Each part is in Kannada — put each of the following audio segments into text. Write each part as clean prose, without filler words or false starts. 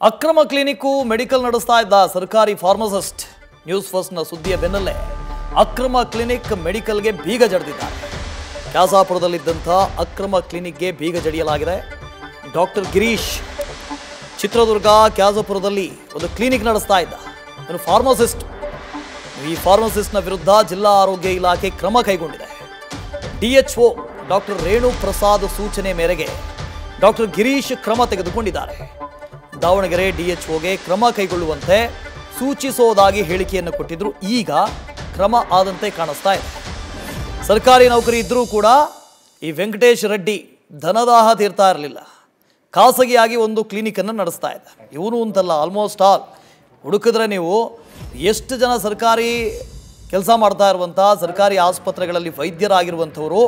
ಅಕ್ರಮ ಕ್ಲಿನಿಕ್ಕು ಮೆಡಿಕಲ್ ನಡೆಸ್ತಾ ಇದ್ದ ಸರ್ಕಾರಿ ಫಾರ್ಮಸಿಸ್ಟ್ ನ್ಯೂಸ್ ಫಸ್ಟ್ನ ಸುದ್ದಿಯ ಬೆನ್ನಲ್ಲೇ ಅಕ್ರಮ ಕ್ಲಿನಿಕ್ ಮೆಡಿಕಲ್ಗೆ ಬೀಗ ಜಡಿದಿದ್ದಾರೆ. ಕ್ಯಾಸಾಪುರದಲ್ಲಿದ್ದಂಥ ಅಕ್ರಮ ಕ್ಲಿನಿಕ್ಗೆ ಬೀಗ ಜಡಿಯಲಾಗಿದೆ. ಡಾಕ್ಟರ್ ಗಿರೀಶ್ ಚಿತ್ರದುರ್ಗ ಕ್ಯಾಸಾಪುರದಲ್ಲಿ ಒಂದು ಕ್ಲಿನಿಕ್ ನಡೆಸ್ತಾ ಇದ್ದ ಇವನು ಫಾರ್ಮಸಿಸ್ಟ್. ಈ ಫಾರ್ಮಸಿಸ್ಟ್ನ ವಿರುದ್ಧ ಜಿಲ್ಲಾ ಆರೋಗ್ಯ ಇಲಾಖೆ ಕ್ರಮ ಕೈಗೊಂಡಿದೆ. ಡಿಎಚ್ಒ ಡಾಕ್ಟರ್ ರೇಣು ಪ್ರಸಾದ್ ಸೂಚನೆ ಮೇರೆಗೆ ಡಾಕ್ಟರ್ ಗಿರೀಶ್ ಕ್ರಮ ತೆಗೆದುಕೊಂಡಿದ್ದಾರೆ. ದಾವಣಗೆರೆ ಡಿಎಚ್ಒಗೆ ಕ್ರಮ ಕೈಗೊಳ್ಳುವಂತೆ ಸೂಚಿಸೋದಾಗಿ ಹೇಳಿಕೆಯನ್ನು ಕೊಟ್ಟಿದ್ರು. ಈಗ ಕ್ರಮ ಆದಂತೆ ಕಾಣಿಸ್ತಾ ಇದೆ. ಸರ್ಕಾರಿ ನೌಕರಿ ಇದ್ದರೂ ಕೂಡ ಈ ವೆಂಕಟೇಶ್ ರೆಡ್ಡಿ ಧನದಾಹ ತೀರ್ತಾ ಇರಲಿಲ್ಲ. ಖಾಸಗಿಯಾಗಿ ಒಂದು ಕ್ಲಿನಿಕನ್ನು ನಡೆಸ್ತಾ ಇದ್ದ. ಇವನು ಅಂತಲ್ಲ, ಆಲ್ಮೋಸ್ಟ್ ಆಲ್ ಹುಡುಕಿದ್ರೆ ನೀವು ಎಷ್ಟು ಜನ ಸರ್ಕಾರಿ ಕೆಲಸ ಮಾಡ್ತಾ ಇರುವಂಥ ಸರ್ಕಾರಿ ಆಸ್ಪತ್ರೆಗಳಲ್ಲಿ ವೈದ್ಯರಾಗಿರುವಂಥವರು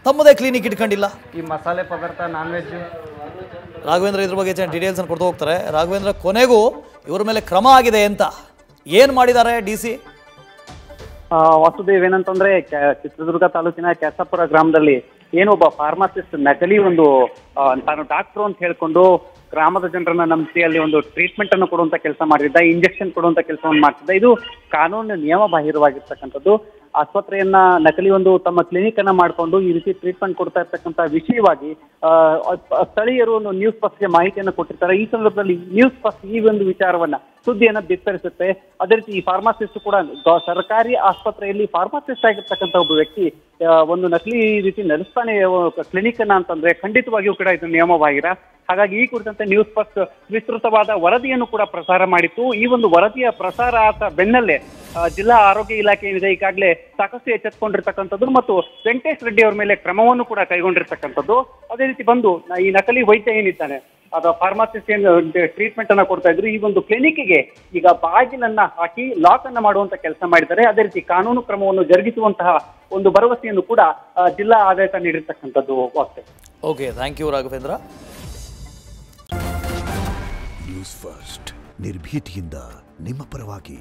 ತಮ್ಮದೇ ಕ್ಲಿನಿಕ್ ಇಟ್ಕೊಂಡಿಲ್ಲ. ಈ ಮಸಾಲೆ ಪದಾರ್ಥ ನಾನ್ ವೆಜ್ ರಾಘವೇಂದ್ರ ಇದ್ರ ಬಗ್ಗೆ ಡೀಟೇಲ್ಸನ್ನು ಕೊಡ್ತಾ ಹೋಗ್ತಾರೆ. ರಾಘವೇಂದ್ರ, ಕೊನೆಗೂ ಇವರ ಮೇಲೆ ಕ್ರಮ ಆಗಿದೆ ಅಂತ ಏನು ಮಾಡಿದ್ದಾರೆ ಡಿಸಿ? ವಸುದೇವ್, ಏನಂತಂದ್ರೆ ಚಿತ್ರದುರ್ಗ ತಾಲೂಕಿನ ಕ್ಯಾಸಾಪುರ ಗ್ರಾಮದಲ್ಲಿ ಏನೊಬ್ಬ ಫಾರ್ಮಸಿಸ್ಟ್ ನಕಲಿ ಒಂದು ತಾನು ಡಾಕ್ಟ್ರು ಅಂತ ಹೇಳ್ಕೊಂಡು ಗ್ರಾಮದ ಜನರನ್ನ ನಂಬಿಸಿ ಅಲ್ಲಿ ಒಂದು ಟ್ರೀಟ್ಮೆಂಟ್ ಅನ್ನು ಕೊಡುವಂತ ಕೆಲಸ ಮಾಡಿದ್ದ, ಇಂಜೆಕ್ಷನ್ ಕೊಡುವಂತ ಕೆಲಸವನ್ನು ಮಾಡ್ತಿದ್ದ. ಇದು ಕಾನೂನು ನಿಯಮ ಬಾಹಿರವಾಗಿರ್ತಕ್ಕಂಥದ್ದು. ಆಸ್ಪತ್ರೆಯನ್ನ ನಕಲಿ ಒಂದು ತಮ್ಮ ಕ್ಲಿನಿಕ್ ಅನ್ನ ಮಾಡಿಕೊಂಡು ಈ ರೀತಿ ಟ್ರೀಟ್ಮೆಂಟ್ ಕೊಡ್ತಾ ಇರ್ತಕ್ಕಂಥ ವಿಷಯವಾಗಿ ಸ್ಥಳೀಯರು ಒಂದು ನ್ಯೂಸ್ ಫಸ್ಟ್ಗೆ ಮಾಹಿತಿಯನ್ನು ಕೊಟ್ಟಿರ್ತಾರೆ. ಈ ಸಂದರ್ಭದಲ್ಲಿ ನ್ಯೂಸ್ ಫಸ್ಟ್ ಈ ಒಂದು ವಿಚಾರವನ್ನ ಸುದ್ದಿಯನ್ನ ಬಿತ್ತರಿಸುತ್ತೆ. ಅದೇ ರೀತಿ ಈ ಫಾರ್ಮಸಿಸ್ಟ್ ಕೂಡ ಸರ್ಕಾರಿ ಆಸ್ಪತ್ರೆಯಲ್ಲಿ ಫಾರ್ಮಸಿಸ್ಟ್ ಆಗಿರ್ತಕ್ಕಂಥ ಒಬ್ಬ ವ್ಯಕ್ತಿ ಒಂದು ನಕಲಿ ರೀತಿ ನಡೆಸ್ತಾನೆ ಕ್ಲಿನಿಕ್ ಅನ್ನ ಅಂತಂದ್ರೆ ಖಂಡಿತವಾಗಿಯೂ ಕೂಡ ಇದು ನಿಯಮ ಬಾಹಿರ. ಹಾಗಾಗಿ ಈ ಕುರಿತಂತೆ ನ್ಯೂಸ್ ಫಸ್ಟ್ ವಿಸ್ತೃತವಾದ ವರದಿಯನ್ನು ಕೂಡ ಪ್ರಸಾರ ಮಾಡಿತ್ತು. ಈ ಒಂದು ವರದಿಯ ಪ್ರಸಾರ ಆದ ಬೆನ್ನಲ್ಲೇ ಜಿಲ್ಲಾ ಆರೋಗ್ಯ ಇಲಾಖೆ ಏನಿದೆ ಈಗಾಗಲೇ ಸಾಕಷ್ಟು ಎಚ್ಚೆತ್ತುಕೊಂಡಿರ್ತಕ್ಕಂಥದ್ದು ಮತ್ತು ವೆಂಕಟೇಶ್ ರೆಡ್ಡಿ ಅವರ ಮೇಲೆ ಕ್ರಮವನ್ನು ಕೂಡ ಕೈಗೊಂಡಿರ್ತಕ್ಕಂಥದ್ದು. ಅದೇ ರೀತಿ ಬಂದು ಈ ನಕಲಿ ವೈದ್ಯ ಏನಿದ್ದಾನೆ ಅದು ಫಾರ್ಮಸಿಸ್ಟ್ ಏನು ಟ್ರೀಟ್ಮೆಂಟ್ ಅನ್ನ ಕೊಡ್ತಾ ಇದ್ರು, ಈ ಒಂದು ಕ್ಲಿನಿಕ್ಗೆ ಈಗ ಬಾಗಿಲನ್ನ ಹಾಕಿ ಲಾಕ್ ಅನ್ನ ಮಾಡುವಂತ ಕೆಲಸ ಮಾಡಿದ್ದಾರೆ. ಅದೇ ರೀತಿ ಕಾನೂನು ಕ್ರಮವನ್ನು ಜರುಗಿಸುವಂತಹ ಒಂದು ಭರವಸೆಯನ್ನು ಕೂಡ ಜಿಲ್ಲಾ ಆಡಳಿತ ನೀಡಿರ್ತಕ್ಕಂಥದ್ದು. Okay, thank you Raghavendra. News first ನಿರ್ಭೀತಿಯಿಂದ ನಿಮ್ಮ ಪರವಾಗಿ.